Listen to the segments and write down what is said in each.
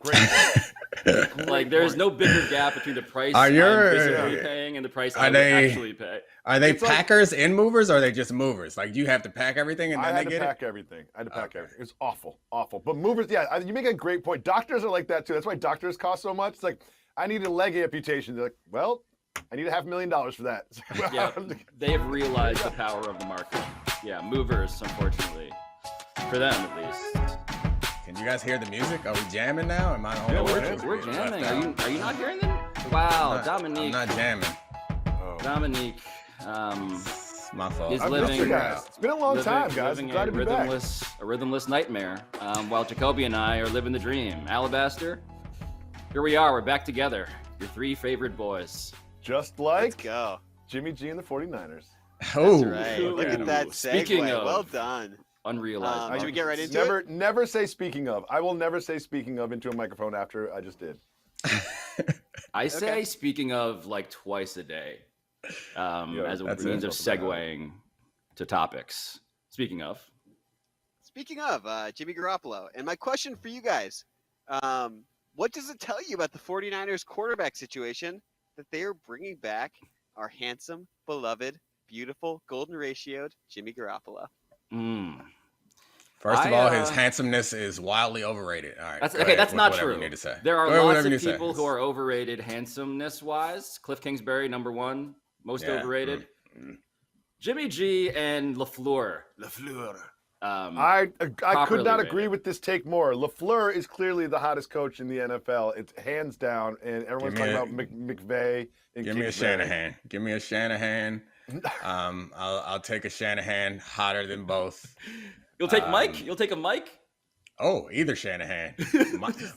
Great. Like, there's no bigger gap between the price I'm physically paying and the price I would actually pay. Are they packers and movers, or are they just movers? Like, do you have to pack everything and then they get it? I had to pack everything. It's awful. But movers, you make a great point. Doctors are like that too. That's why doctors cost so much. It's like, I need a leg amputation. They're like, well, I need $500,000 for that. Yeah, they've realized the power of the market. Yeah, movers, unfortunately, for them at least. Can you guys hear the music? Are we jamming now? Am I the only one? We're jamming. Are you not hearing them? Wow, Domonique. I'm not jamming. Domonique. My fault. He's living. It's been a long time, guys. I'm glad to be back. A rhythmless nightmare. While Jacoby and I are living the dream. Alabaster. Here we are. We're back together. Your three favorite boys. Just like Let's go. Jimmy G and the 49ers. Oh, that's right. Look at that segue. Speaking of, well done. Unrealized. Should we get right into it? Never say speaking of. I will never say speaking of into a microphone after I just did. I say speaking of like twice a day, as a means of segueing to topics. Speaking of Jimmy Garoppolo. And my question for you guys, what does it tell you about the 49ers quarterback situation that they are bringing back our handsome, beloved, beautiful, golden ratioed Jimmy Garoppolo? First of all, his handsomeness is wildly overrated. All right. That's not true. You need to say. There are lots of people who are overrated handsomeness-wise. Cliff Kingsbury, number one, most overrated. Jimmy G and LaFleur. I could not agree with this take more. LaFleur is clearly the hottest coach in the NFL. It's hands down, and everyone's talking about McVay. And Give me a Shanahan. I'll take a Shanahan, hotter than both. You'll take Mike? You'll take a Mike? Oh, either Shanahan.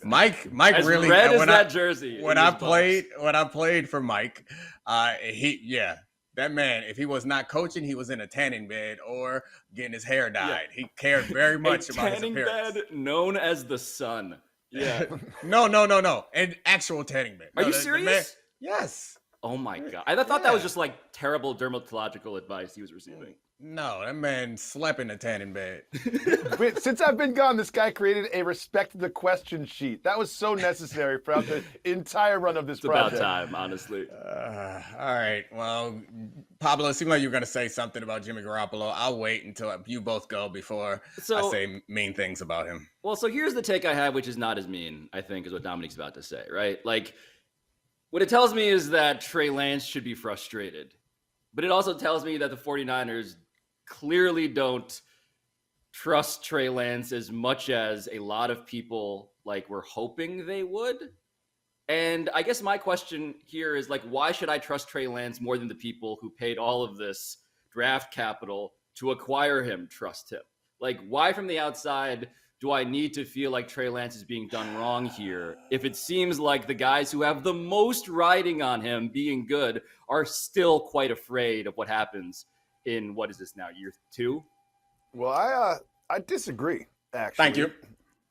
Mike as really red as that jersey. When I played for Mike, that man, if he was not coaching, he was in a tanning bed or getting his hair dyed. Yeah. He cared very much about his appearance. Tanning bed known as the Sun. Yeah. No. An actual tanning bed. Are you serious? Yes. Oh my God. I thought that was just like terrible dermatological advice he was receiving. No, that man slept in a tanning bed. Since I've been gone, this guy created a respect the question sheet. That was so necessary throughout the entire run of this project. It's about time, honestly. All right. Well, Pablo, it seemed like you were going to say something about Jimmy Garoppolo. I'll wait until you both go before I say mean things about him. Well, so here's the take I have, which is not as mean, I think, is what Dominique's about to say, right? Like, what it tells me is that Trey Lance should be frustrated. But it also tells me that the 49ers clearly don't trust Trey Lance as much as a lot of people were hoping they would. And I guess my question here is why should I trust Trey Lance more than the people who paid all of this draft capital to acquire him trust him? Why from the outside do I need to feel like Trey Lance is being done wrong here if it seems like the guys who have the most riding on him being good are still quite afraid of what happens in, what is this now, year 2? Well, I disagree, actually. Thank you.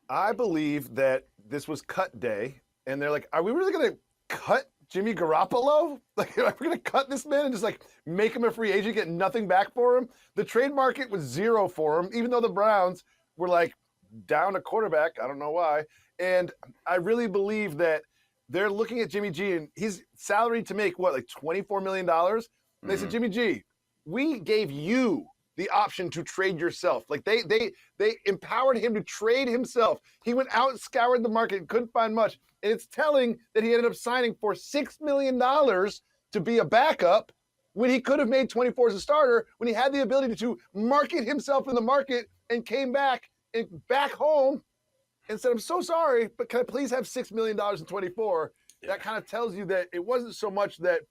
I believe that this was cut day, and they're like, are we really going to cut Jimmy Garoppolo? Are we going to cut this man and just make him a free agent, get nothing back for him? The trade market was zero for him, even though the Browns were down a quarterback. I don't know why. And I really believe that they're looking at Jimmy G, and he's salaried to make $24 million? And they said, Jimmy G, we gave you the option to trade yourself. They empowered him to trade himself. He went out and scoured the market and couldn't find much. And it's telling that he ended up signing for $6 million to be a backup when he could have made 24 as a starter, when he had the ability to market himself in the market and came back home and said, I'm so sorry, but can I please have $6 million in 24? Yeah. That kind of tells you that it wasn't so much that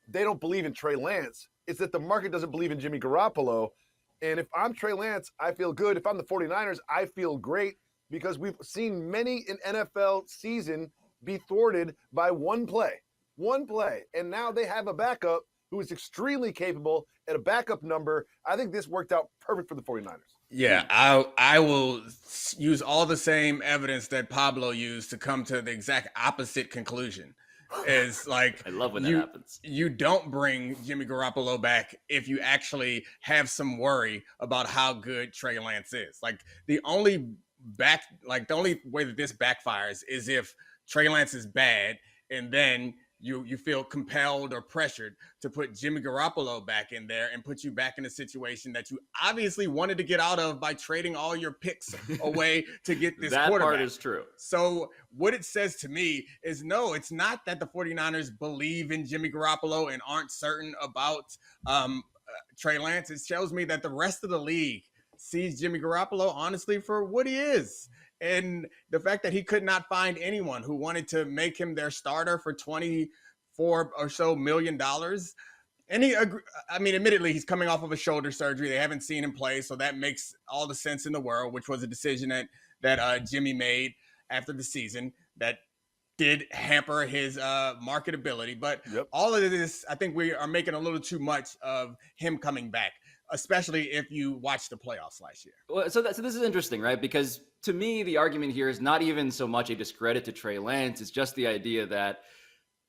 they don't believe in Trey Lance. It's that the market doesn't believe in Jimmy Garoppolo. And if I'm Trey Lance, I feel good. If I'm the 49ers, I feel great because we've seen many an NFL season be thwarted by one play. And now they have a backup who is extremely capable at a backup number. I think this worked out perfect for the 49ers. Yeah, I will use all the same evidence that Pablo used to come to the exact opposite conclusion. Is I love when that happens. You don't bring Jimmy Garoppolo back if you actually have some worry about how good Trey Lance is. The only the only way that this backfires is if Trey Lance is bad, and then you feel compelled or pressured to put Jimmy Garoppolo back in there and put you back in a situation that you obviously wanted to get out of by trading all your picks away to get this that quarterback. Part is true. So what it says to me is, no, it's not that the 49ers believe in Jimmy Garoppolo and aren't certain about Trey Lance. It shows me that the rest of the league sees Jimmy Garoppolo, honestly, for what he is. And the fact that he could not find anyone who wanted to make him their starter for $24 or so million. And admittedly, he's coming off of a shoulder surgery. They haven't seen him play, so that makes all the sense in the world, which was a decision that Jimmy made after the season that did hamper his marketability. But all of this, I think we are making a little too much of him coming back, especially if you watch the playoffs last year. Well, so this is interesting, right? Because to me, the argument here is not even so much a discredit to Trey Lance. It's just the idea that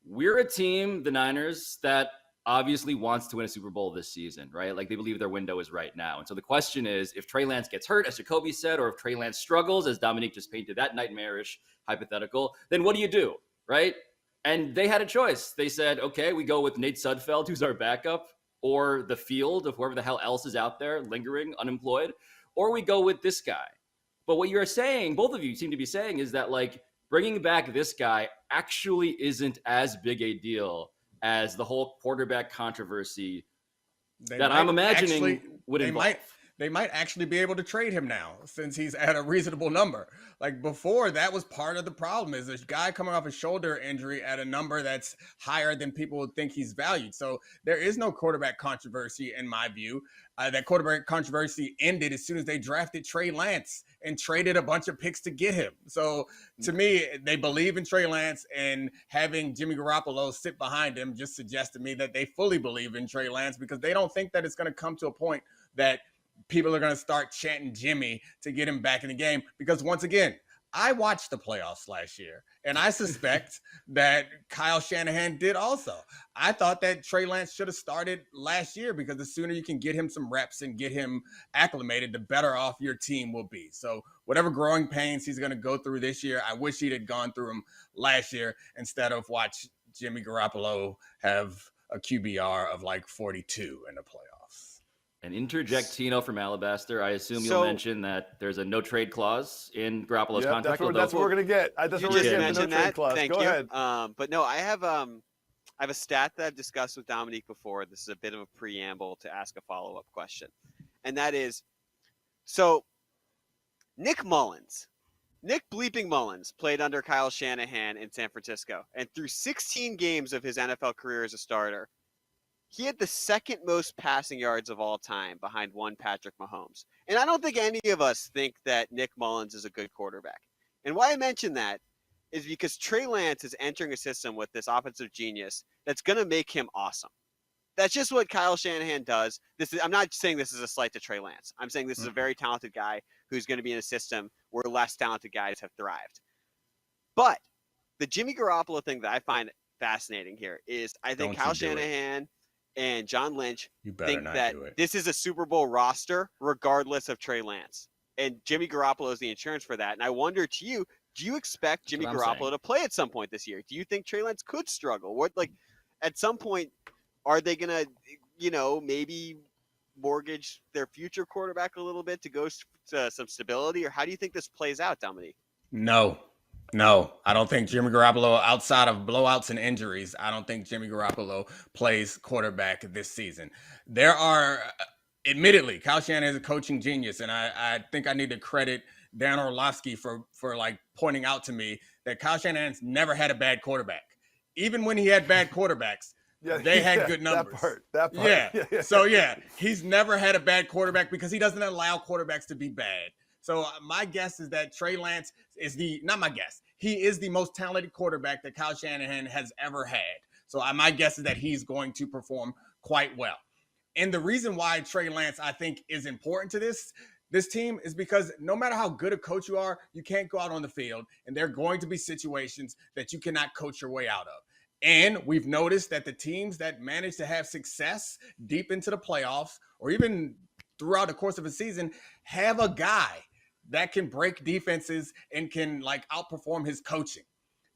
we're a team, the Niners, that obviously wants to win a Super Bowl this season, right? Like, they believe their window is right now. And so the question is, if Trey Lance gets hurt, as Jacoby said, or if Trey Lance struggles, as Domonique just painted that nightmarish hypothetical, then what do? Right? And they had a choice. They said, okay, we go with Nate Sudfeld, who's our backup, or the field of whoever the hell else is out there lingering unemployed, or we go with this guy. But what you're saying, both of you seem to be saying, is that, like, bringing back this guy actually isn't as big a deal as the whole quarterback controversy that I'm imagining would involve. They might actually be able to trade him now since he's at a reasonable number. Like, before, that was part of the problem, is this guy coming off a shoulder injury at a number that's higher than people would think he's valued. So there is no quarterback controversy in my view. That quarterback controversy ended as soon as they drafted Trey Lance and traded a bunch of picks to get him. So to me, they believe in Trey Lance, and having Jimmy Garoppolo sit behind him just suggests to me that they fully believe in Trey Lance, because they don't think that it's going to come to a point that people are going to start chanting Jimmy to get him back in the game. Because once again, I watched the playoffs last year, and I suspect that Kyle Shanahan did also. I thought that Trey Lance should have started last year, because the sooner you can get him some reps and get him acclimated, the better off your team will be. So whatever growing pains he's going to go through this year, I wish he'd have gone through them last year instead of watch Jimmy Garoppolo have a QBR of like 42 in the playoffs. And interject Tino from Alabaster. I assume you'll mention that there's a no trade clause in Garoppolo's contract. That's what we're gonna get. That's what we're gonna get. No trade clause. Thank Go you. ahead. But no, I have a stat that I've discussed with Domonique before. This is a bit of a preamble to ask a follow-up question, and that is, so Nick bleeping Mullins played under Kyle Shanahan in San Francisco, and through 16 games of his NFL career as a starter, he had the second most passing yards of all time behind one Patrick Mahomes. And I don't think any of us think that Nick Mullins is a good quarterback. And why I mention that is because Trey Lance is entering a system with this offensive genius that's going to make him awesome. That's just what Kyle Shanahan does. I'm not saying this is a slight to Trey Lance. I'm saying this is a very talented guy who's going to be in a system where less talented guys have thrived. But the Jimmy Garoppolo thing that I find fascinating here is I think Kyle Shanahan and John Lynch think that this is a Super Bowl roster regardless of Trey Lance. And Jimmy Garoppolo is the insurance for that. And I wonder to you, do you expect Jimmy Garoppolo to play at some point this year? Do you think Trey Lance could struggle? At some point, are they going to, maybe mortgage their future quarterback a little bit to go to some stability? Or how do you think this plays out, Domonique? No, I don't think Jimmy Garoppolo, outside of blowouts and injuries, I don't think Jimmy Garoppolo plays quarterback this season. There are, admittedly, Kyle Shanahan is a coaching genius, and I think I need to credit Dan Orlovsky for like pointing out to me that Kyle Shanahan's never had a bad quarterback. Even when he had bad quarterbacks, they had good numbers. That part. Yeah. So, he's never had a bad quarterback because he doesn't allow quarterbacks to be bad. So my guess is that Trey Lance is he is the most talented quarterback that Kyle Shanahan has ever had. So my guess is that he's going to perform quite well. And the reason why Trey Lance, I think, is important to this team is because no matter how good a coach you are, you can't go out on the field, and there are going to be situations that you cannot coach your way out of. And we've noticed that the teams that manage to have success deep into the playoffs, or even throughout the course of a season, have a guy that can break defenses and can like outperform his coaching.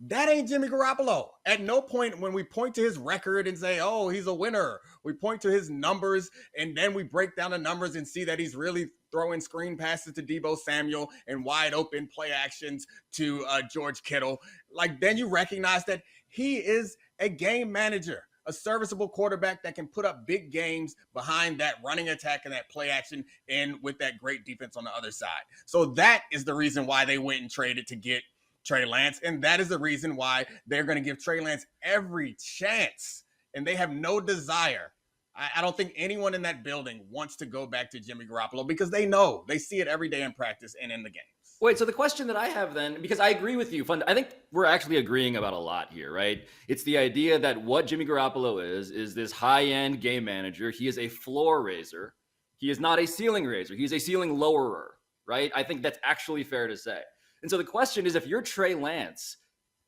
That ain't Jimmy Garoppolo. At no point when we point to his record and say, oh, he's a winner, we point to his numbers and then we break down the numbers and see that he's really throwing screen passes to Deebo Samuel and wide open play actions to George Kittle. Like, then you recognize that he is a game manager, a serviceable quarterback that can put up big games behind that running attack and that play action and with that great defense on the other side. So that is the reason why they went and traded to get Trey Lance. And that is the reason why they're going to give Trey Lance every chance. And they have no desire. I don't think anyone in that building wants to go back to Jimmy Garoppolo because they know, they see it every day in practice and in the games. Wait, so the question that I have then, because I agree with you, I think we're actually agreeing about a lot here, right? It's the idea that what Jimmy Garoppolo is this high-end game manager. He is a floor raiser. He is not a ceiling raiser. He's a ceiling lowerer, right? I think that's actually fair to say. And so the question is, if you're Trey Lance,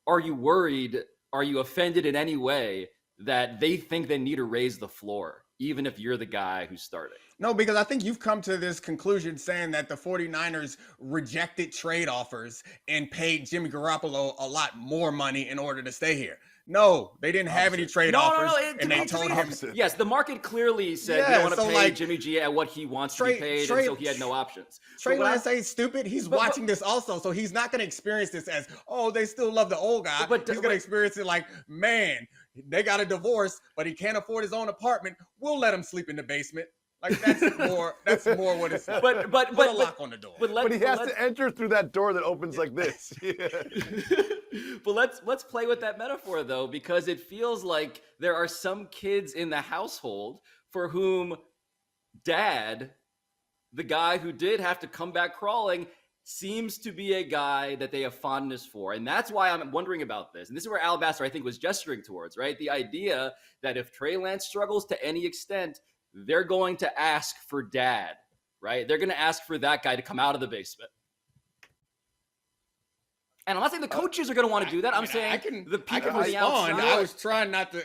are you worried, are you offended in any way that they think they need to raise the floor, even if you're the guy who's starting? No, because I think you've come to this conclusion saying that the 49ers rejected trade offers and paid Jimmy Garoppolo a lot more money in order to stay here. No, they didn't have any trade offers, and they told him. Yes, the market clearly said we don't want to pay Jimmy G at what he wants to be paid, and so he had no options. Trey Lance ain't stupid. He's watching this also, so he's not going to experience this as, oh, they still love the old guy. But he's going to experience it like, man, they got a divorce, but he can't afford his own apartment. We'll let him sleep in the basement. Like that's more what it's like. But a lock on the door. But he has to enter through that door that opens like this. Yeah. But let's play with that metaphor though, because it feels like there are some kids in the household for whom dad, the guy who did have to come back crawling, seems to be a guy that they have fondness for. And that's why I'm wondering about this. And this is where Alabaster, I think, was gesturing towards, right? The idea that if Trey Lance struggles to any extent, they're going to ask for dad, right? They're going to ask for that guy to come out of the basement. And I'm not saying the coaches are going to want to do that. I'm saying the people on the outside. I was trying not to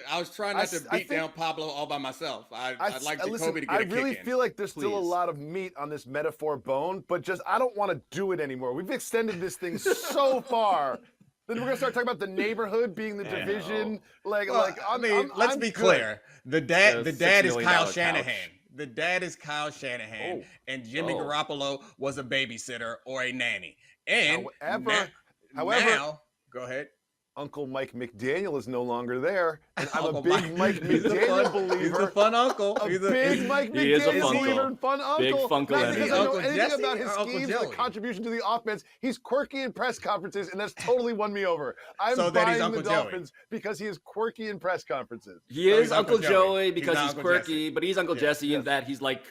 beat down Pablo all by myself. I'd like Jacoby to get a kick in. I really feel like there's still a lot of meat on this metaphor bone, but just I don't want to do it anymore. We've extended this thing so far. Then we're gonna start talking about the neighborhood being the division. Let's be clear. The dad is Kyle Shanahan. The dad is Kyle Shanahan, and Jimmy Garoppolo was a babysitter or a nanny. And however, now, go ahead. Uncle Mike McDaniel is no longer there, and I'm a big Mike McDaniel believer. He's a fun uncle. Big Mike McDaniel believer and fun uncle. Big Funkle. Not because I know anything about his schemes or the contribution to the offense. He's quirky in press conferences, and that's totally won me over. I'm buying the Dolphins because he is quirky in press conferences. He is Uncle Joey because he's quirky, but he's Uncle Jesse in that he's like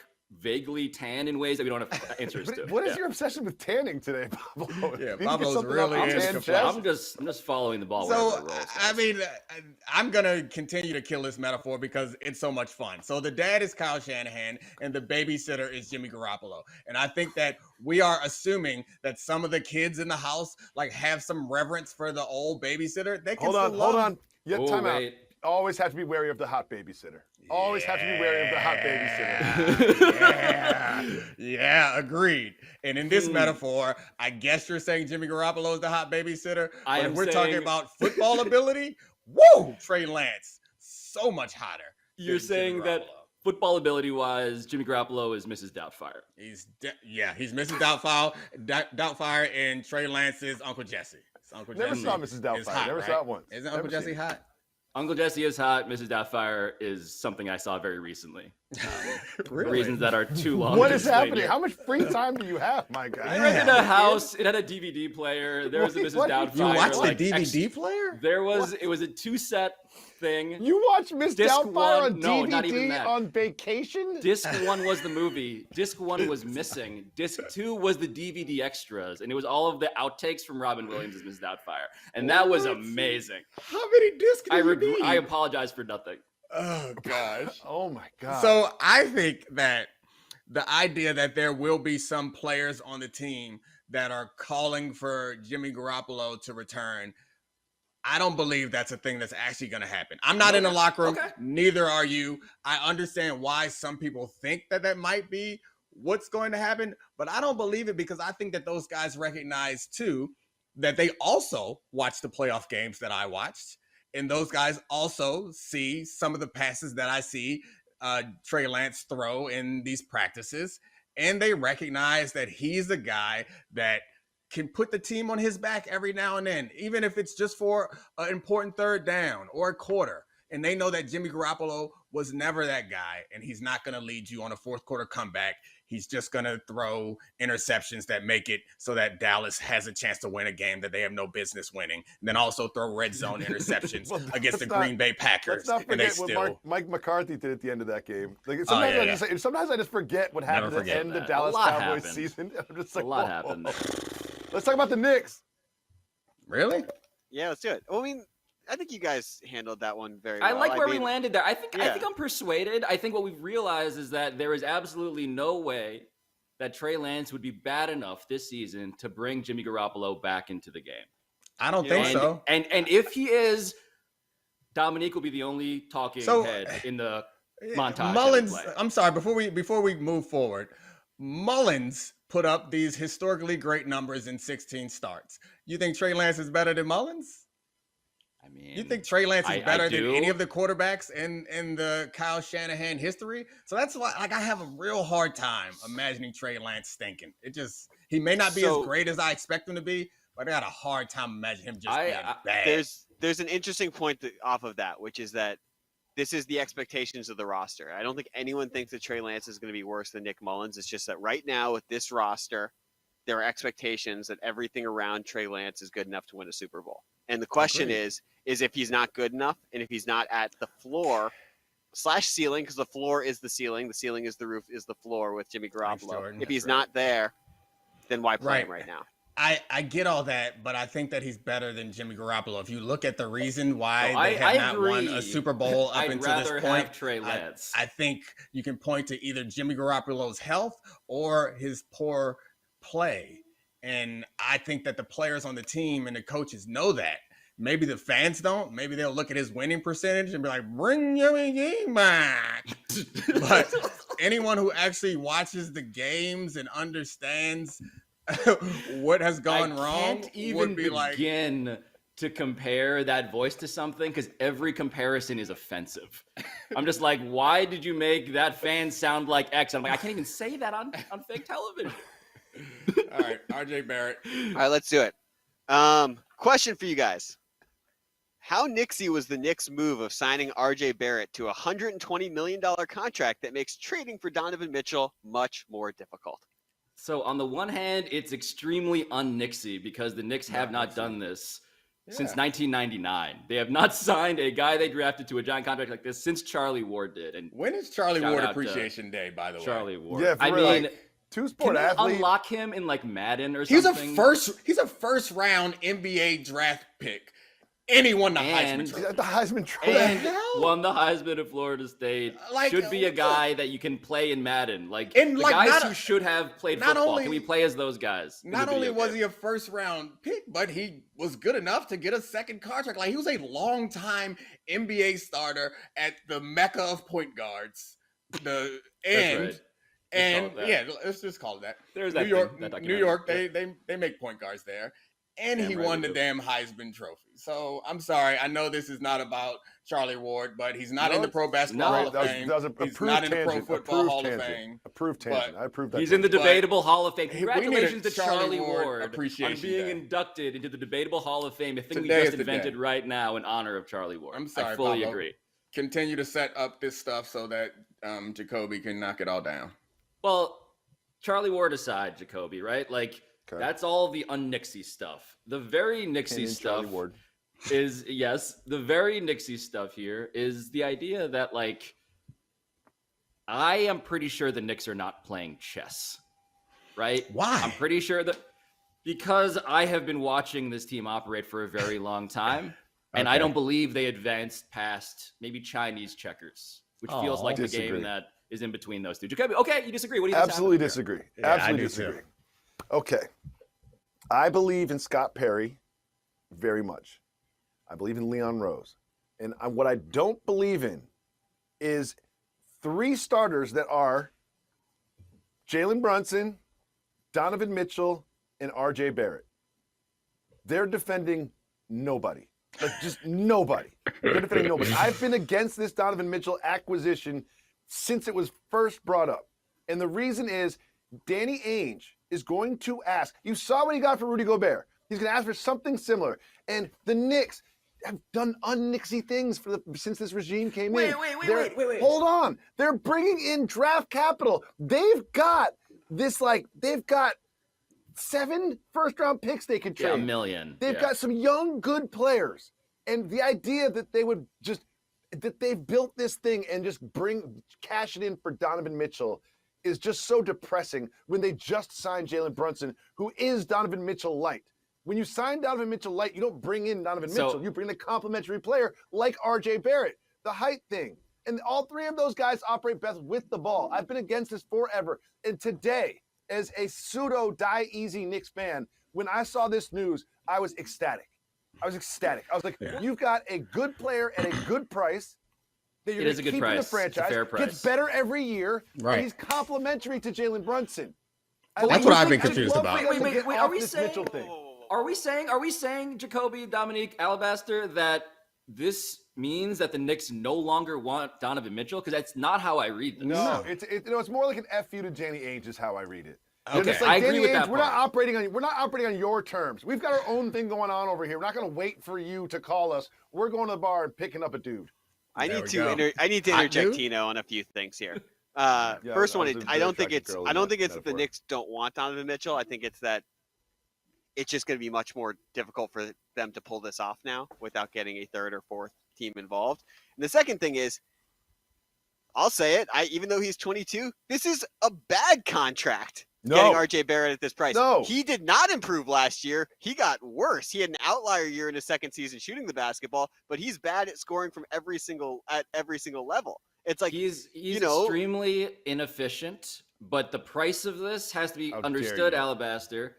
vaguely tan in ways that we don't have answers to. What is your obsession with tanning today, Pablo? Yeah, Pablo's really I'm just following the ball. So I mean, I'm gonna continue to kill this metaphor because it's so much fun. So the dad is Kyle Shanahan and the babysitter is Jimmy Garoppolo, and I think that we are assuming that some of the kids in the house like have some reverence for the old babysitter. They can hold on. You have time out. Always have to be wary of the hot babysitter. Always have to be wary of the hot babysitter. Yeah, agreed. And in this metaphor, I guess you're saying Jimmy Garoppolo is the hot babysitter. But if we're talking about football ability, woo, Trey Lance, so much hotter. You're saying that football ability-wise, Jimmy Garoppolo is Mrs. Doubtfire. He's Mrs. Doubtfire, and Trey Lance is Uncle Jesse. Never saw Mrs. Doubtfire. Never saw it once. Isn't Uncle Jesse hot? Uncle Jesse is hot. Mrs. Doubtfire is something I saw very recently. Really? Reasons that are too long. What is happening? How much free time do you have, my guy? I rented a house. It had a DVD player. There was a Mrs. Doubtfire. You watched the DVD player? It was a 2-set thing. You watched Miss Doubtfire on DVD on vacation? Disc 1 was the movie. Disc 1 was missing. Disc 2 was the DVD extras, and it was all of the outtakes from Robin Williams as Miss Doubtfire, and that was amazing. How many discs do you need? I apologize for nothing. Oh gosh. Oh my god. So I think that the idea that there will be some players on the team that are calling for Jimmy Garoppolo to return, I don't believe that's a thing that's actually going to happen. I'm not in the locker room. Okay. Neither are you. I understand why some people think that might be what's going to happen, but I don't believe it because I think that those guys recognize too that they also watch the playoff games that I watched. And those guys also see some of the passes that I see Trey Lance throw in these practices. And they recognize that he's the guy that can put the team on his back every now and then, even if it's just for an important third down or a quarter. And they know that Jimmy Garoppolo was never that guy, and he's not going to lead you on a fourth quarter comeback. He's just going to throw interceptions that make it so that Dallas has a chance to win a game that they have no business winning. And then also throw red zone interceptions against the Green Bay Packers. Let's not forget what Mike McCarthy did at the end of that game. Like sometimes I just forget what happened at the end of the Dallas Cowboys season. I'm just like, a lot happened. Let's talk about the Knicks. Really? Yeah, let's do it. Well, I mean, I think you guys handled that one very well. I like where we landed there. I think I'm persuaded. I think what we've realized is that there is absolutely no way that Trey Lance would be bad enough this season to bring Jimmy Garoppolo back into the game. I don't think so. And if he is, Domonique will be the only talking head in the montage. Mullins, I'm sorry, before we move forward, Mullins put up these historically great numbers in 16 starts. You think Trey Lance is better than Mullins? I mean, you think Trey Lance is better than any of the quarterbacks in the Kyle Shanahan history? So that's why, like, I have a real hard time imagining Trey Lance stinking. He may not be as great as I expect him to be, but I got a hard time imagining him just being bad. There's an interesting point off of that, which is that this is the expectations of the roster. I don't think anyone thinks that Trey Lance is going to be worse than Nick Mullins. It's just that right now with this roster, there are expectations that everything around Trey Lance is good enough to win a Super Bowl. And the question is if he's not good enough, and if he's not at the floor / ceiling, because the floor is the ceiling is the roof, is the floor with Jimmy Garoppolo. If he's not there, then why play him right now? I get all that, but I think that he's better than Jimmy Garoppolo. If you look at the reason why they have not won a Super Bowl up until this point, Trey Lance. I think you can point to either Jimmy Garoppolo's health or his poor play. And I think that the players on the team and the coaches know that. Maybe the fans don't. Maybe they'll look at his winning percentage and be like, bring your game back. But anyone who actually watches the games and understands what has gone wrong can't even would be begin to compare that voice to something because every comparison is offensive. I'm just like, why did you make that fan sound like X? I'm like, I can't even say that on fake television. All right, RJ Barrett. All right, let's do it. Question for you guys. How Knicksy was the Knicks' move of signing RJ Barrett to a $120 million contract that makes trading for Donovan Mitchell much more difficult? So on the one hand, it's extremely un-Knicksy because the Knicks have not done this since 1999. They have not signed a guy they drafted to a giant contract like this since Charlie Ward did. And when is Charlie Ward Appreciation Day, by the way? Charlie Ward. Yeah, I mean, two-sport can athlete. Unlock him in like Madden or something. He's a first round NBA draft pick. And he won the Heisman Trophy. The Heisman Trophy. And won the Heisman at Florida State. Should be a guy that you can play in Madden. Like, the guys who should have played football. Can we play as those guys? Not only was he a first round pick, but he was good enough to get a second contract. Like, he was a long time NBA starter at the mecca of point guards. Let's just call it that. There's New York, they make point guards there. And he won the damn Heisman Trophy. So I'm sorry. I know this is not about Charlie Ward, but he's not in the Pro Basketball Hall of Fame. He's not in the Pro Football Hall of Fame. Approved tangent. I approve that. He's in the Debatable Hall of Fame. Congratulations to Charlie Ward on Appreciation being inducted into the Debatable Hall of Fame. A thing we just invented right now in honor of Charlie Ward. I'm sorry, I fully Pablo. agree. Continue to set up this stuff so that Jacoby can knock it all down. Well, Charlie Ward aside, Jacoby, right? Like, that's all the un-Knicksy stuff. The very Knicksy stuff is, the very Knicksy stuff here is the idea that, like, I am pretty sure the Knicks are not playing chess, right? Why? I'm pretty sure that because I have been watching this team operate for a very long time, and I don't believe they advanced past maybe Chinese checkers, which feels like the game that is in between those two. Jacoby, okay, you disagree. What do you think? Absolutely disagree. Yeah, Absolutely disagree. Okay. I believe in Scott Perry very much. I believe in Leon Rose. And what I don't believe in is three starters that are Jalen Brunson, Donovan Mitchell, and RJ Barrett. They're defending nobody. Like, just nobody. They're defending nobody. I've been against this Donovan Mitchell acquisition since it was first brought up. And the reason is Danny Ainge is going to ask. You saw what he got for Rudy Gobert. He's going to ask for something similar. And the Knicks have done un-Knicksy things since this regime came in. Wait. Hold on. They're bringing in draft capital. They've got 7 first-round picks they could trade. Yeah, $1 million. They've got some young, good players. And the idea that they've built this thing and just cash it in for Donovan Mitchell is just so depressing when they just signed Jalen Brunson, who is Donovan Mitchell light. When you sign Donovan Mitchell light, you don't bring in Donovan Mitchell. You bring in a complimentary player like RJ Barrett, the height thing. And all three of those guys operate best with the ball. I've been against this forever. And today, as a pseudo die easy Knicks fan, when I saw this news, I was ecstatic. I was like, You've got a good player at a good price that you're going to keep in the franchise. It's a fair price. Gets better every year. Right. And he's complimentary to Jalen Brunson. That's what I've been confused about. Wait, are we saying? Mitchell thing. Are we saying, Jacoby, Domonique, Alabaster, that this means that the Knicks no longer want Donovan Mitchell? Because that's not how I read this. No, it's more like an FU to Danny Ainge is how I read it. Okay, It's like, I agree Danny with Ainge, that we're part. not operating on your terms. We've got our own thing going on over here. We're not going to wait for you to call us. We're going to the bar and picking up a dude. I need to interject Tino on a few things here. First one, I don't think it's that the Knicks don't want Donovan Mitchell. I think it's that it's just going to be much more difficult for them to pull this off now without getting a third or fourth team involved. And the second thing is, I'll say it, even though he's 22, this is a bad contract. Getting RJ Barrett at this price. No. He did not improve last year. He got worse. He had an outlier year in his second season shooting the basketball, but he's bad at scoring from every single level. It's like he's extremely inefficient, but the price of this has to be understood, Alabaster.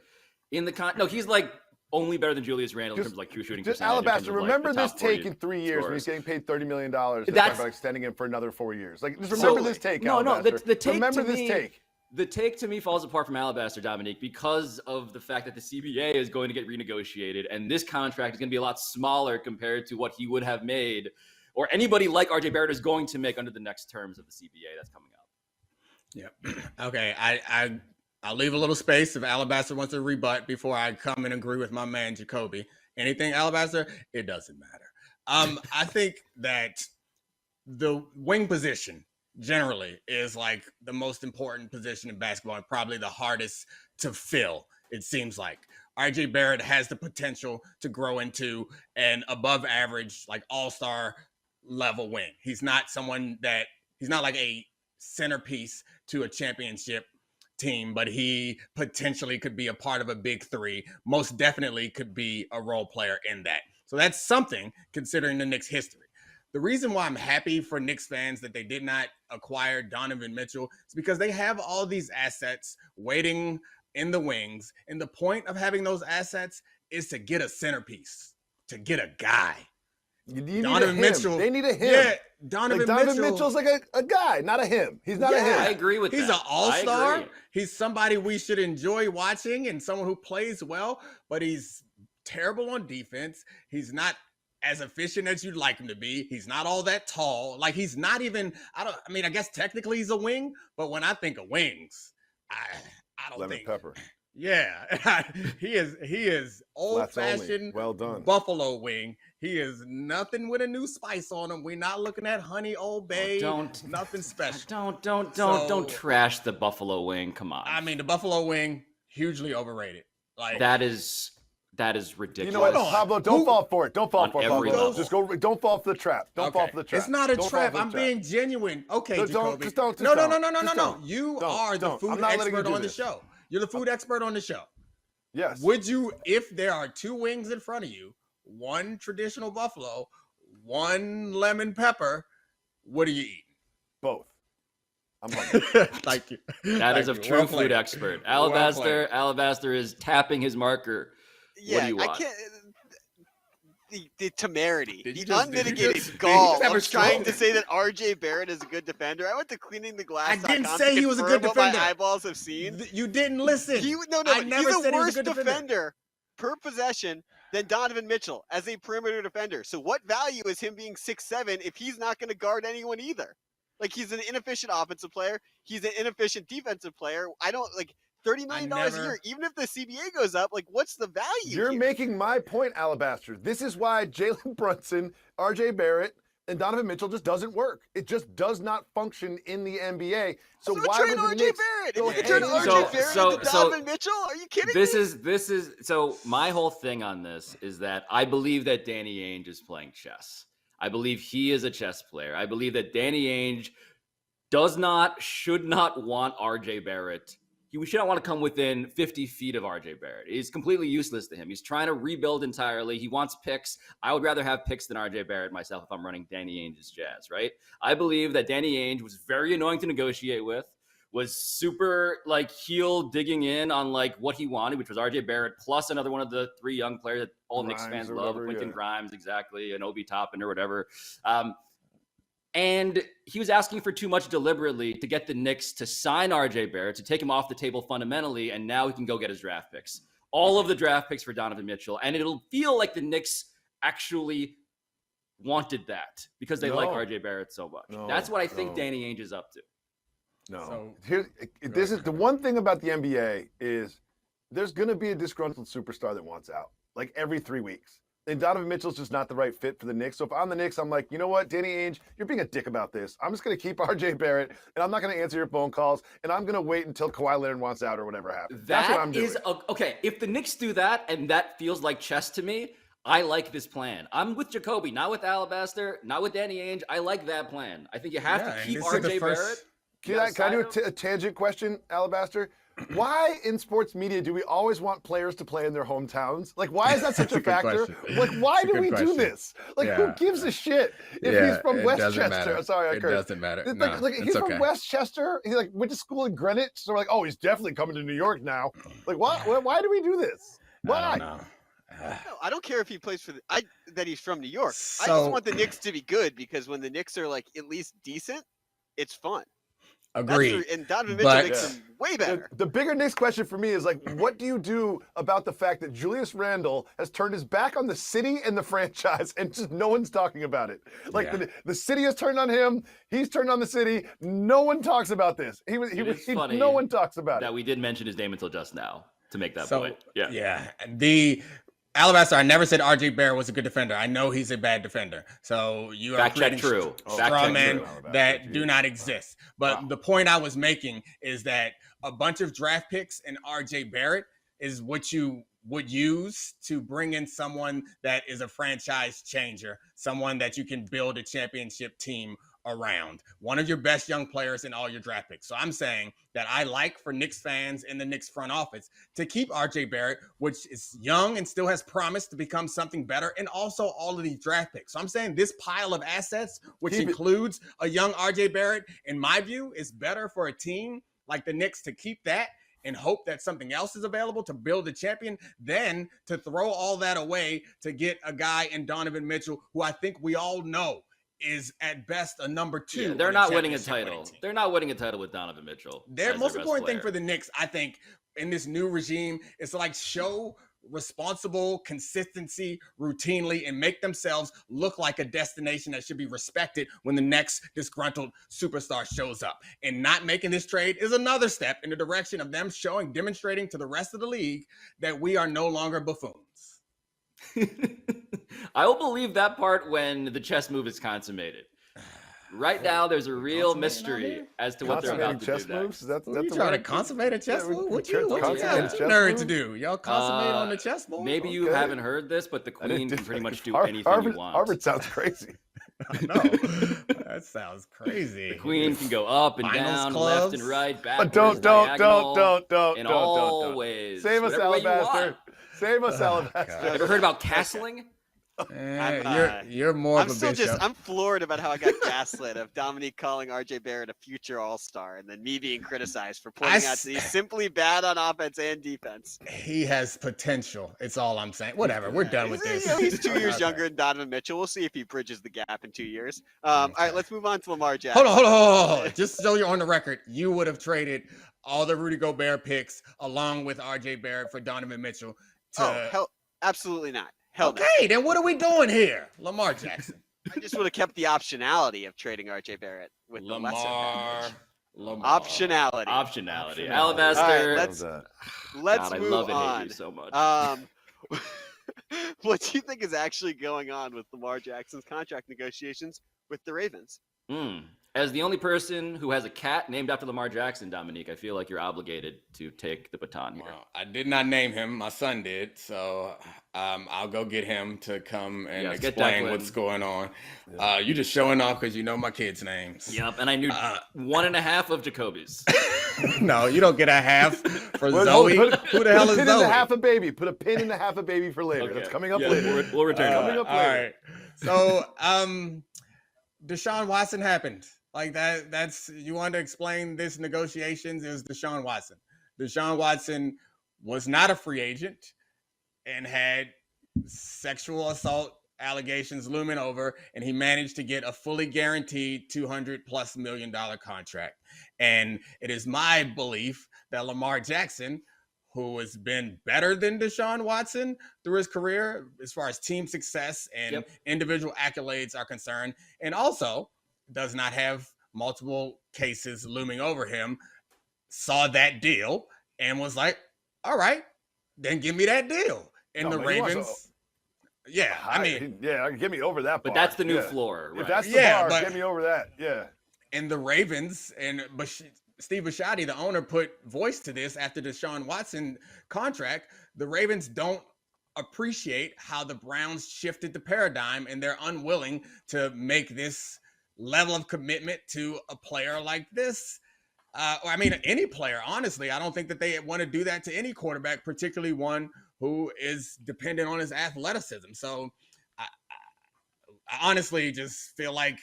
He's like only better than Julius Randle in terms of like true shooting Just percentage. Alabaster, remember this take in 3 years when scores. he's getting paid $30 million. That's about extending him for another 4 years. Like, just remember this take, Alabaster. The take remember to this me, take. The take to me falls apart from Alabaster, Domonique, because of the fact that the CBA is going to get renegotiated, and this contract is going to be a lot smaller compared to what he would have made, or anybody like RJ Barrett is going to make under the next terms of the CBA that's coming up. Yep. Okay. I'll leave a little space if Alabaster wants to rebut before I come and agree with my man Jacoby. Anything, Alabaster? It doesn't matter. I think that the wing position generally is like the most important position in basketball and probably the hardest to fill, it seems like. RJ Barrett has the potential to grow into an above average, like all-star level wing. He's not like a centerpiece to a championship team, but he potentially could be a part of a big three. Most definitely could be a role player in that. So that's something considering the Knicks' history. The reason why I'm happy for Knicks fans that they did not acquire Donovan Mitchell is because they have all these assets waiting in the wings. And the point of having those assets is to get a centerpiece, to get a guy. Donovan Mitchell. They need a him. Yeah, Donovan Mitchell's like a guy, not a him. He's not a him. I agree with that. He's an all-star. I agree. He's somebody we should enjoy watching and someone who plays well, but he's terrible on defense. He's not as efficient as you'd like him to be. He's not all that tall. Like, he's not even, I guess technically he's a wing, but when I think of wings, I don't Lemon think. pepper. Yeah. he is old-fashioned well done. buffalo wing. He is nothing with a new spice on him. We're not looking at honey old bay. Nothing special. Don't trash the buffalo wing. Come on. I mean, the buffalo wing, hugely overrated. Like, that is ridiculous. You know what, Pablo? Don't fall for it. Don't fall for it, Pablo. level. Just go. Don't fall for the trap. Don't fall for the trap. It's not a Don't trap. fall for I'm the trap. being genuine. Okay, Don't. Jacoby. Just don't. No. You are the I'm food not letting you expert do on the this. show. You're the food expert on the show. Yes. Would you, if there are two wings in front of you, one traditional buffalo, one lemon pepper, what are you eating? Both. I'm hungry. Thank you. That is a Thank you. true Well food played. expert. Well Alabaster is tapping his marker. Yeah, What do you want? I can't. the temerity, Did the you just- unmitigated gall have a of trying stroke? to say that RJ Barrett is a good defender. I went to cleaningtheglass.com I didn't say he was a good what my defender. eyeballs have seen. You didn't listen. No, I but never he's said a he was worse a good defender. per possession than Donovan Mitchell as a perimeter defender. So what value is him being 6'7" if he's not going to guard anyone either? Like, he's an inefficient offensive player. He's an inefficient defensive player. I don't like $30 million a year. Even if the CBA goes up, like, what's the value? You're here? making my point, Alabaster. This is why Jalen Brunson, RJ Barrett, and Donovan Mitchell just doesn't work. It just does not function in the NBA. So why trade would the RJ Knicks Barrett? go If you turn ahead- RJ Barrett into Donovan Mitchell, are you kidding This me? is so my whole thing on this is that I believe that Danny Ainge is playing chess. I believe he is a chess player. I believe that Danny Ainge should not want RJ Barrett. He should not want to come within 50 feet of RJ Barrett. He's completely useless to him. He's trying to rebuild entirely. He wants picks. I would rather have picks than RJ Barrett myself if I'm running Danny Ainge's Jazz, right? I believe that Danny Ainge was very annoying to negotiate with, was super like heel digging in on like what he wanted, which was RJ Barrett plus another one of the three young players that all Knicks fans love, Quentin Grimes, exactly, and Obi Toppin or whatever. And he was asking for too much deliberately to get the Knicks to sign RJ Barrett, to take him off the table fundamentally, and now he can go get his draft picks. All of the draft picks for Donovan Mitchell. And it'll feel like the Knicks actually wanted that because they like RJ Barrett so much. That's what I think Danny Ainge is up to. This is the one thing about the NBA is there's going to be a disgruntled superstar that wants out, like every 3 weeks. And Donovan Mitchell's just not the right fit for the Knicks. So if I'm the Knicks, I'm like, you know what, Danny Ainge, you're being a dick about this. I'm just going to keep RJ Barrett, and I'm not going to answer your phone calls, and I'm going to wait until Kawhi Leonard wants out or whatever happens. That's what I'm doing. Okay, if the Knicks do that, and that feels like chess to me, I like this plan. I'm with Jacoby, not with Alabaster, not with Danny Ainge. I like that plan. I think you have to keep RJ Barrett. Can I do a tangent question, Alabaster? Why in sports media do we always want players to play in their hometowns? Like, why is that such a factor? Like, why do we do this? Like, who gives a shit if he's from Westchester? Sorry, I cursed. It doesn't matter. Like he's from Westchester. He like went to school in Greenwich. So we're like, oh, he's definitely coming to New York now. Like, why do we do this? Why? I don't know. No, I don't care if he plays for that he's from New York. I just want the Knicks to be good because when the Knicks are like at least decent, it's fun. Agreed. And Donovan Mitchell makes them way better. The bigger Knicks question for me is like, what do you do about the fact that Julius Randle has turned his back on the city and the franchise, and just no one's talking about it? Like the city has turned on him, he's turned on the city. No one talks about this. No one talks about it. That we did mention his name until just now to make that point. Yeah. The Alabaster, I never said RJ Barrett was a good defender. I know he's a bad defender. So you are creating straw men that do not exist. But the point I was making is that a bunch of draft picks and RJ Barrett is what you would use to bring in someone that is a franchise changer, someone that you can build a championship team around, one of your best young players in all your draft picks. So I'm saying that I like for Knicks fans in the Knicks front office to keep RJ Barrett, which is young and still has promise to become something better, and also all of these draft picks. So I'm saying this pile of assets, which includes a young RJ Barrett, in my view, is better for a team like the Knicks to keep that and hope that something else is available to build a champion, than to throw all that away to get a guy in Donovan Mitchell, who I think we all know is at best a number 2. Yeah, they're not winning a title. They're not winning a title with Donovan Mitchell. Their most important thing for the Knicks, I think, in this new regime is to like show responsible consistency routinely and make themselves look like a destination that should be respected when the next disgruntled superstar shows up. And not making this trade is another step in the direction of them demonstrating to the rest of the league that we are no longer buffoons. I will believe that part when the chess move is consummated. Right now, there's a real mystery as to what they're about to chess do moves? next. What are you trying to consummate a chess move? What you nerds do? Y'all consummate on the chessboard? Maybe you haven't heard this, but the queen can pretty much do anything you want. Harvard sounds crazy. No, that sounds crazy. The queen can go up and down, left and right, backwards, But don't. in all ways. Save us, Alabaster. Save us, Alabaster. Ever heard about castling? You're more of a still Bishop. I'm floored about how I got gaslit of Domonique calling RJ Barrett a future all-star and then me being criticized for pointing out that he's simply bad on offense and defense. He has potential. It's all I'm saying. Whatever. We're done with this. He's 2 years Okay. younger than Donovan Mitchell. We'll see if he bridges the gap in 2 years. All right, let's move on to Lamar Jackson. Hold on. Just so you're on the record, you would have traded all the Rudy Gobert picks along with RJ Barrett for Donovan Mitchell. Hell, absolutely not. Hell no. Okay, then what are we doing here? Lamar Jackson. I just would have kept the optionality of trading RJ Barrett with the lesser advantage. Lamar. Optionality. Alabaster. All right, let's God, move I love and hate on. you so much. What do you think is actually going on with Lamar Jackson's contract negotiations with the Ravens? As the only person who has a cat named after Lamar Jackson, Domonique, I feel like you're obligated to take the baton here. Well, I did not name him. My son did. So I'll go get him to come and explain what's going on. You just showing off because you know my kids' names. Yep, and I knew 1.5 of Jacoby's. No, you don't get a half for Zoe. Who the hell is Put a pin Zoe? in the half a baby. Put a pin in the half a baby for later. Okay. That's coming up later. We'll return. Coming up later. All right. So Deshaun Watson happened. Like that's you wanted to explain this negotiations. It was Deshaun Watson. Deshaun Watson was not a free agent and had sexual assault allegations looming over, and he managed to get a fully guaranteed $200+ million contract. And it is my belief that Lamar Jackson, who has been better than Deshaun Watson through his career as far as team success and individual accolades are concerned, and also does not have multiple cases looming over him, saw that deal and was like, all right, then give me that deal. And the Ravens, get me over that bar. But that's the new floor. Right? If that's the bar, get me over that. Yeah. And the Ravens but Steve Bisciotti, the owner, put voice to this after the Deshaun Watson contract. The Ravens don't appreciate how the Browns shifted the paradigm, and they're unwilling to make this level of commitment to a player like this. Or I mean, any player, honestly. I don't think that they want to do that to any quarterback, particularly one who is dependent on his athleticism. So I honestly just feel like,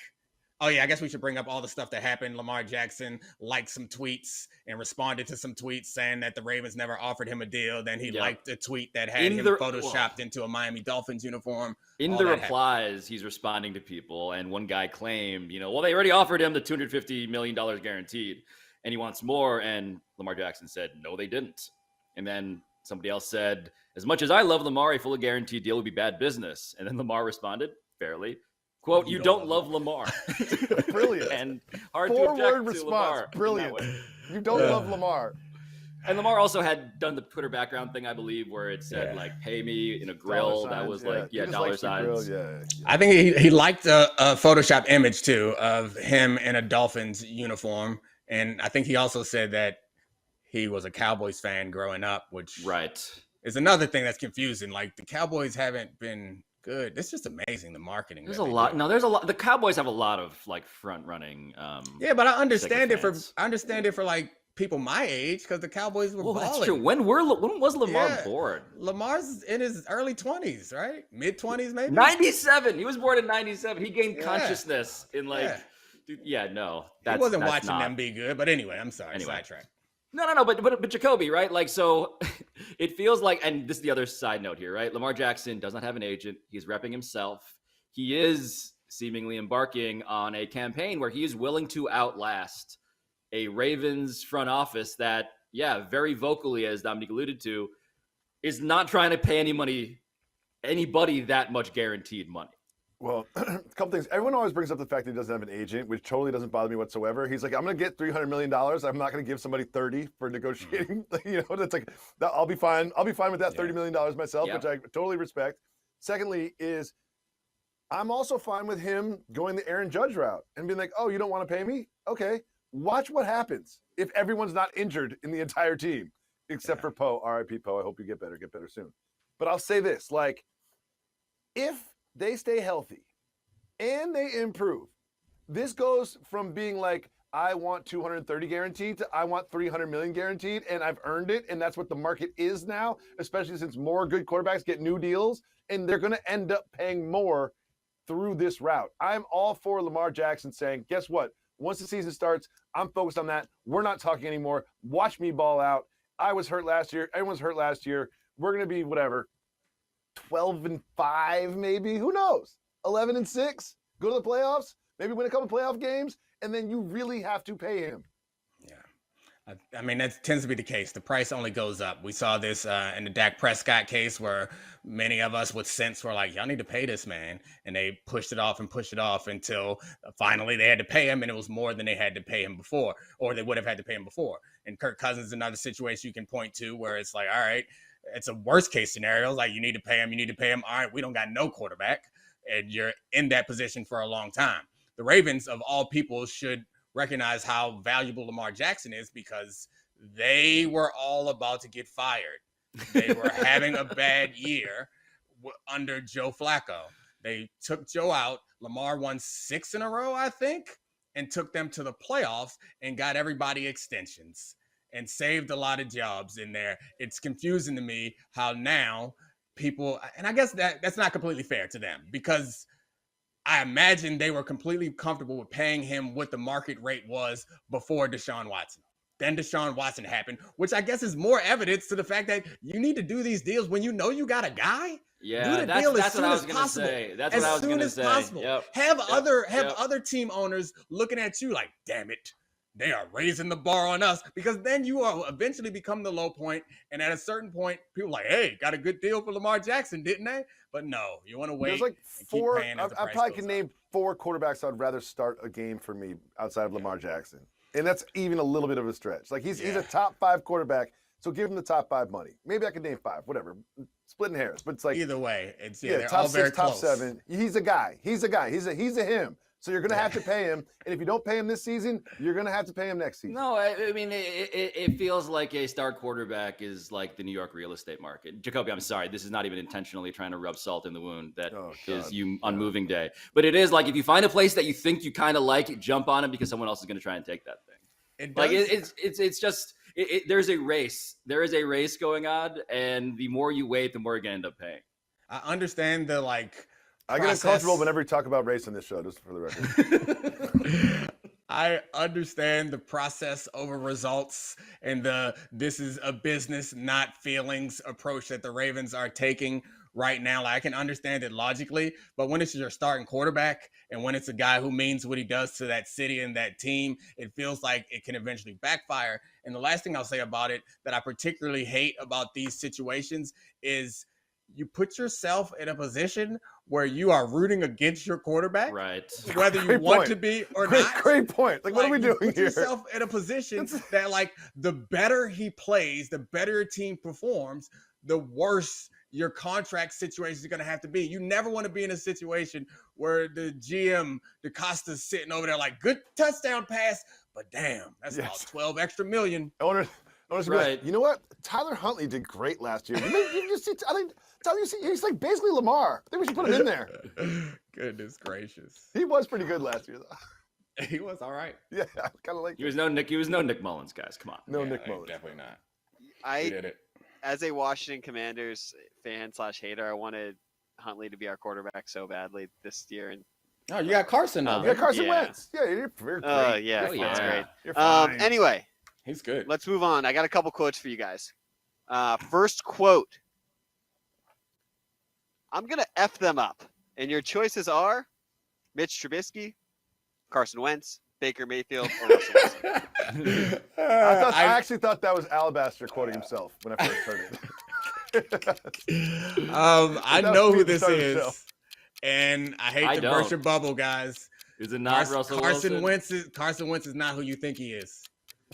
oh yeah, I guess we should bring up all the stuff that happened. Lamar Jackson liked some tweets and responded to some tweets saying that the Ravens never offered him a deal. Then he liked a tweet that had him photoshopped into a Miami Dolphins uniform. In the replies, he's responding to people, and one guy claimed, well, they already offered him the $250 million guaranteed, and he wants more. And Lamar Jackson said, no, they didn't. And then somebody else said, as much as I love Lamar, a fully guaranteed deal would be bad business. And then Lamar responded fairly, quote, you don't love Lamar. Brilliant. And hard to object Four-word to response. Lamar. Brilliant. You don't love Lamar. And Lamar also had done the Twitter background thing, I believe, where it said like "pay me" in a grill. That was dollar signs. I think he liked a Photoshop image too of him in a Dolphins uniform, and I think he also said that he was a Cowboys fan growing up, which is another thing that's confusing. Like the Cowboys haven't been good. It's just amazing the marketing. There's a lot. No, there's a lot. The Cowboys have a lot of like front running. But I understand it for like people my age because the Cowboys were balling. That's true. When was Lamar born? Lamar's in his early 20s, right? Mid 20s, maybe. 97. He was born in 97. He gained consciousness in like. He wasn't watching them be good. But anyway, I'm sorry. Sidetrack. No. But Jacoby, right? Like, so it feels like, and this is the other side note here, right? Lamar Jackson does not have an agent. He's repping himself. He is seemingly embarking on a campaign where he is willing to outlast a Ravens front office that, very vocally, as Domonique alluded to, is not trying to pay anybody that much guaranteed money. Well, a couple things. Everyone always brings up the fact that he doesn't have an agent, which totally doesn't bother me whatsoever. He's like, I'm going to get $300 million. I'm not going to give somebody 30 for negotiating. That's like, I'll be fine. I'll be fine with that $30 million myself, which I totally respect. Secondly is I'm also fine with him going the Aaron Judge route and being like, oh, you don't want to pay me? Okay. Watch what happens if everyone's not injured in the entire team, except for Poe. R.I.P. Poe. I hope you get better soon. But I'll say this, like, if they stay healthy and they improve, this goes from being like, I want 230 guaranteed to I want 300 million guaranteed, and I've earned it, and that's what the market is now, especially since more good quarterbacks get new deals, and they're going to end up paying more through this route. I'm all for Lamar Jackson saying, guess what? Once the season starts, I'm focused on that. We're not talking anymore. Watch me ball out. I was hurt last year. Everyone's hurt last year. We're going to be whatever, 12-5 maybe. Who knows? 11-6. Go to the playoffs. Maybe win a couple playoff games. And then you really have to pay him. Yeah. I mean, that tends to be the case. The price only goes up. We saw this in the Dak Prescott case where many of us with sense were like, y'all need to pay this man. And they pushed it off until finally they had to pay him. And it was more than they had to pay him before, or they would have had to pay him before. And Kirk Cousins is another situation you can point to where it's like, all right, it's a worst case scenario. Like you need to pay him. All right, we don't got no quarterback. And you're in that position for a long time. The Ravens, of all people, should recognize how valuable Lamar Jackson is because they were all about to get fired. They were having a bad year under Joe Flacco. They took Joe out. Lamar won 6 in a row, I think, and took them to the playoffs and got everybody extensions and saved a lot of jobs in there. It's confusing to me how now people, and I guess that's not completely fair to them because I imagine they were completely comfortable with paying him what the market rate was before Deshaun Watson. Then Deshaun Watson happened, which I guess is more evidence to the fact that you need to do these deals when you know you got a guy. Yeah, do the deal that's as soon what I as was gonna possible. say. That's as what I was soon gonna as say. possible. Yep. Have Yep. other team owners looking at you like, damn it, they are raising the bar on us, because then you will eventually become the low point. And at a certain point, people are like, hey, got a good deal for Lamar Jackson, didn't they? But no, you want to wait. There's like and keep four. paying as the I price probably goes can up. name 4 quarterbacks I'd rather start a game for me outside of Lamar Jackson, and that's even a little bit of a stretch. Like he's a top 5 quarterback, so give him the top 5 money. Maybe I could name 5, whatever. Splitting hairs, but it's like Either way, it's yeah, they're top all very 6, top close. 7. He's a guy. He's a him. So you're gonna have to pay him, and if you don't pay him this season, you're gonna have to pay him next season. No, I mean, it feels like a star quarterback is like the New York real estate market. Jacoby, I'm sorry. This is not even intentionally trying to rub salt in the wound that is you on moving day. But it is like if you find a place that you think you kind of like, jump on it because someone else is going to try and take that thing. It's just there's a race. There is a race going on, and the more you wait, the more you're going to end up paying. I understand the I get uncomfortable whenever we talk about race on this show, just for the record. I understand the process over results and this is a business, not feelings approach that the Ravens are taking right now. Like, I can understand it logically, but when it's your starting quarterback and when it's a guy who means what he does to that city and that team, it feels like it can eventually backfire. And the last thing I'll say about it that I particularly hate about these situations is you put yourself in a position where you are rooting against your quarterback, right? Whether you want to be or not. Great point. Like, what are we doing put here? Yourself in a position that, like, the better he plays, the better your team performs, the worse your contract situation is going to have to be. You never want to be in a situation where the GM, DeCosta's sitting over there like, good touchdown pass, but damn, that's about 12 extra million. Owners Right. like, you know what? Tyler Huntley did great last year. He's like basically Lamar. I think we should put him in there. Goodness gracious. He was pretty good last year, though. He was all right. Yeah, I kind of like. He was no Nick Mullins, guys. Come on. Nick Mullins. Definitely not. I did it. As a Washington Commanders fan / hater, I wanted Huntley to be our quarterback so badly this year. And Oh, you got Carson now. You got Carson Yeah. Wentz. Yeah, you're great. oh yeah, Oh, that's yeah. great. You're fine. Anyway, He's good. let's move on. I got a couple quotes for you guys. First quote. I'm gonna F them up, and your choices are Mitch Trubisky, Carson Wentz, Baker Mayfield, or Russell Wilson. I actually thought that was Alabaster quoting himself when I first heard it. I That know was who the this start of the show. is, and I hate I to don't. burst your bubble, guys. Is it not Russell Wilson? Carson Wentz is not who you think he is.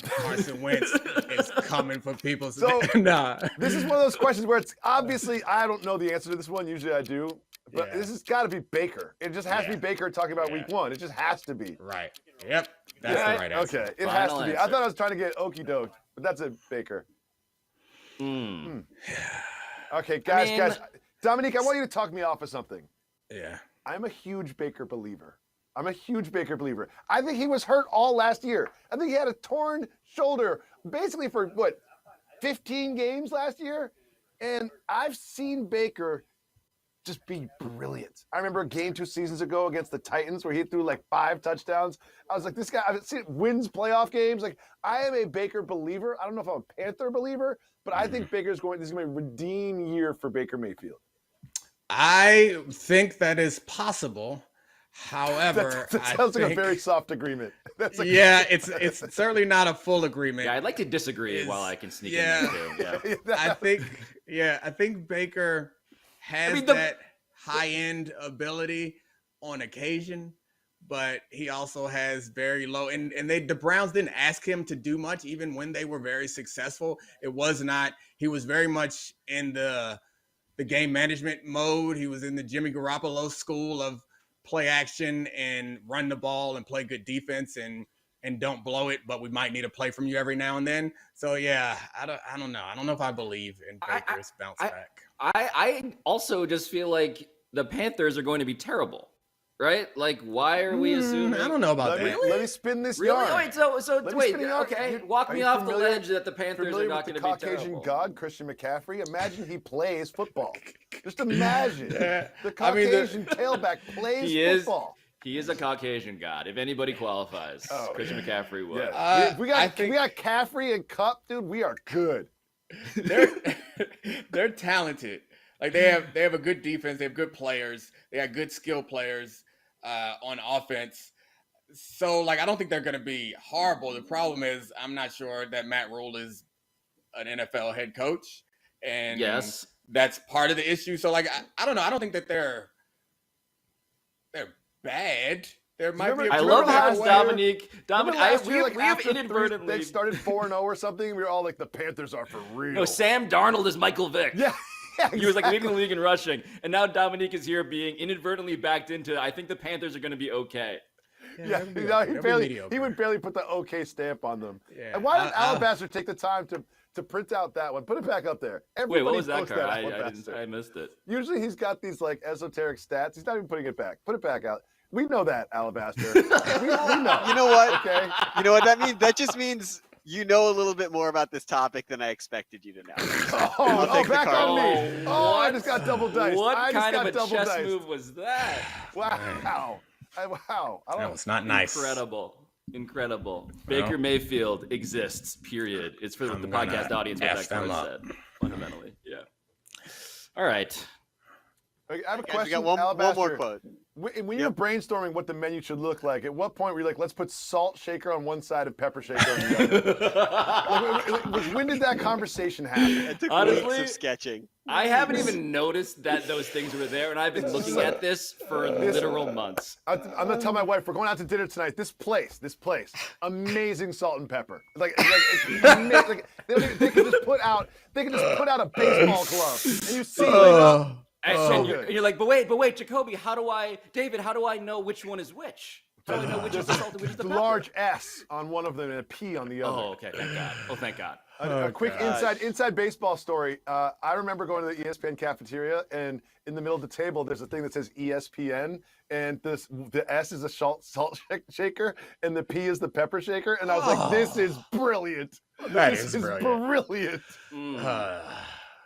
Carson Wentz is coming for people. So- nah. This is one of those questions where it's obviously I don't know the answer to this one. Usually I do. But Yeah. this has got to be Baker. It just has to be Baker talking about week 1. It just has to be. Right. Yep. That's Yeah, the right answer. Okay, it has Final to be. I answer. thought I was trying to get okey doke, but that's a Baker. Okay, guys, mean- guys. Domonique, I want you to talk me off of something. Yeah. I'm a huge Baker believer. I'm a huge Baker believer. I think he was hurt all last year. I think he had a torn shoulder basically for, 15 games last year? And I've seen Baker just be brilliant. I remember a game 2 seasons ago against the Titans where he threw like 5 touchdowns. I was like, this guy, I've seen wins playoff games. Like, I am a Baker believer. I don't know if I'm a Panther believer, but I think this is going to be a redeem year for Baker Mayfield. I think that is possible. However, that sounds like a very soft agriegement. It's certainly not a full agreement. Yeah, I'd like to disagree while I can sneak in there too. Yeah. I think Baker has that high-end ability on occasion, but he also has very low. And the Browns didn't ask him to do much, even when they were very successful. It was not. He was very much in the game management mode. He was in the Jimmy Garoppolo school of play action and run the ball and play good defense and don't blow it, but we might need a play from you every now and then. So yeah, I don't know. I don't know if I believe in Baker's bounce back. I also just feel like the Panthers are going to be terrible, right? Like, why are we assuming? I don't know about that. Let me spin this Really? yarn. Wait, okay. Walk me off the ledge that the Panthers are not going to be terrible. Caucasian god, Christian McCaffrey. Imagine he plays football. Just imagine the Caucasian tailback plays football. He is a Caucasian god. If anybody qualifies, Christian McCaffrey would. Yeah. We got Caffrey and Cup, dude. We are good. They're talented. Like they have a good defense. They have good players. They got good skill players on offense. So like I don't think they're going to be horrible. The problem is I'm not sure that Matt Rule is an NFL head coach, and yes, that's part of the issue. So like I don't know. I don't think that they're bad. There might be. I love how Domonique. We have inadvertently. They started 4-0 or something. We were all like, the Panthers are for real. No, Sam Darnold is Michael Vick. Yeah. Exactly. He was like leading the league in rushing, and now Domonique is here being inadvertently backed into. I think the Panthers are going to be okay. Yeah, he would barely put the okay stamp on them. Yeah. And why did Alabaster take the time to print out that one? Put it back up there. Wait, what was that card? I missed it. Usually he's got these like esoteric stats. He's not even putting it back. Put it back out. We know that, Alabaster. we know. You know what? Okay. You know what that means? That just means you know a little bit more about this topic than I expected you to know. Back on me. I just got double diced. What kind of a chess move was that? Wow. Wow. That was not nice. Incredible. Baker Mayfield exists, period. It's for the podcast audience what that card said, fundamentally. Yeah. All right. I have a question. We got one more quote. When you're brainstorming what the menu should look like, at what point were you like, let's put salt shaker on one side and pepper shaker on the other? When did that conversation happen? It took weeks of sketching. I haven't even noticed that those things were there, and I've been looking at this for literal months. I'm gonna tell my wife we're going out to dinner tonight. This place, amazing salt and pepper. It's amazing. They can just put out a baseball glove, and you see. And you're like, but wait, Jacoby, how do I know which one is which? How do I know which is the salt and which is the pepper? Large S on one of them and a P on the other. Oh, okay, thank God. A quick inside baseball story. I remember going to the ESPN cafeteria, and in the middle of the table, there's a thing that says ESPN, and the S is a salt shaker, and the P is the pepper shaker, and I was like, this is brilliant. This is brilliant.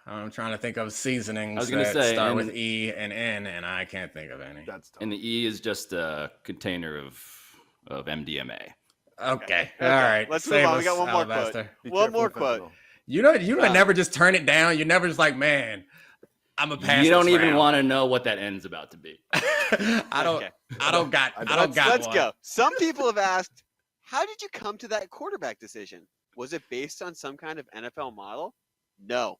I'm trying to think of seasonings that start with E and N, and I can't think of any. That's tough. And the E is just a container of MDMA. Okay. All right. Let's move on. We got one more quote. One more quote. You never just turn it down. You're never just like, man, I'm a pass. You don't even want to know what that end's about to be. I don't got Let's one. go. Some people have asked, how did you come to that quarterback decision? Was it based on some kind of NFL model? No.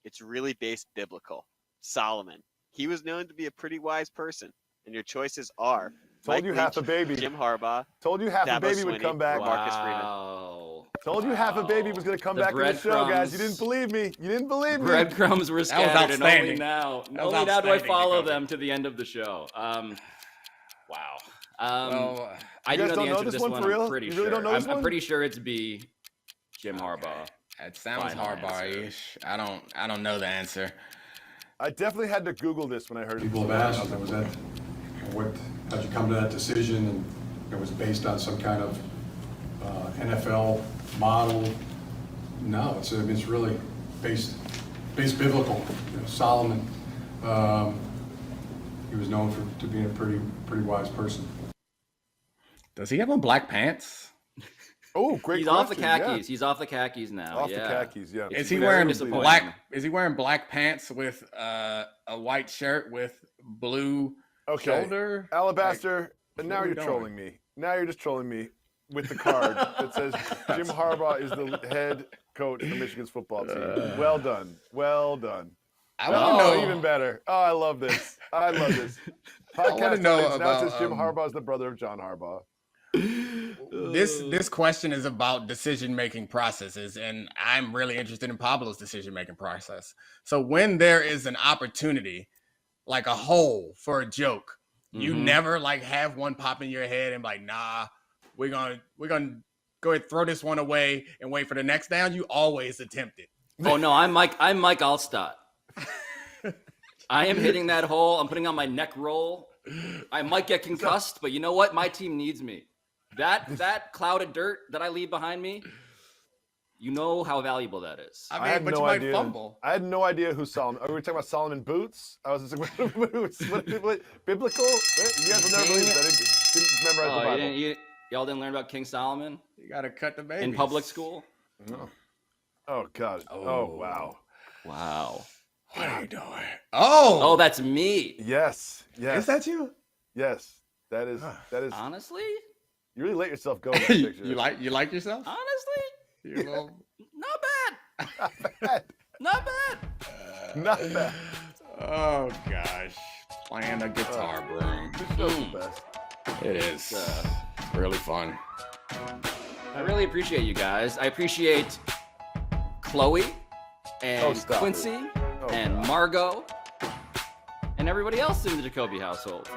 It's really based biblical. Solomon. He was known to be a pretty wise person, and your choices are Told you half a baby. Jim Harbaugh. Told you half a baby would come back. Marcus Freeman. Told you half a baby was going to come back to the show, guys. You didn't believe me. Breadcrumbs were scattered, and only now do I follow Jacoby. them to the end of the show. Wow. I You do guys know the don't know answer to this this one one. for real? I'm pretty You really sure. don't know this I'm one? pretty sure it's B. Jim Harbaugh. That sounds Final Harbaugh-ish. I don't know the answer. I definitely had to Google this when I heard it. People have asked, was that how'd you come to that decision? And it was based on some kind of NFL model. No, it's really based biblical. You know, Solomon, he was known to being a pretty wise person. Does he have on black pants? Oh, great. He's question. off the khakis. Yeah. He's off the khakis now. Off yeah. the khakis, yeah. Is he very wearing disappointing. black? Is he wearing black pants with a white shirt with blue shoulder? Alabaster, and now what are you're we trolling me. Now you're just trolling me with the card that says Jim Harbaugh is the head coach of Michigan's football team. Well done. Well done. I want to know. Even better. Oh, I love this. I love this. Podcast wanna know audience, now it about, says Jim Harbaugh is the brother of John Harbaugh. This question is about decision-making processes, and I'm really interested in Pablo's decision-making process. So when there is an opportunity, like a hole for a joke, you never like have one pop in your head and like, nah, we're gonna go ahead, throw this one away and wait for the next down. You always attempt it. Oh no, I'm Mike Allstott. I am hitting that hole. I'm putting on my neck roll. I might get concussed, but you know what? My team needs me. That cloud of dirt that I leave behind me, you know how valuable that is. I mean, I had but no you might idea. fumble. I had no idea who Solomon. Are we talking about Solomon Boots? I was just like, what biblical? You guys will never believe this. I didn't memorize the Bible. Y'all didn't learn about King Solomon You gotta cut the babies in public school? No. Oh God. Oh wow. Wow. What are you doing? Oh, that's me. Yes. Yes. is that you? Yes. That is. Honestly? You really let yourself go in that picture. you like yourself? Honestly? You're a little... Not bad. Not bad. Not bad. Not bad. Oh gosh, playing a guitar, bro. This show's the best. It is really fun. I really appreciate you guys. I appreciate Chloe and stop Quincy it. and God. Margot and everybody else in the Jacoby household.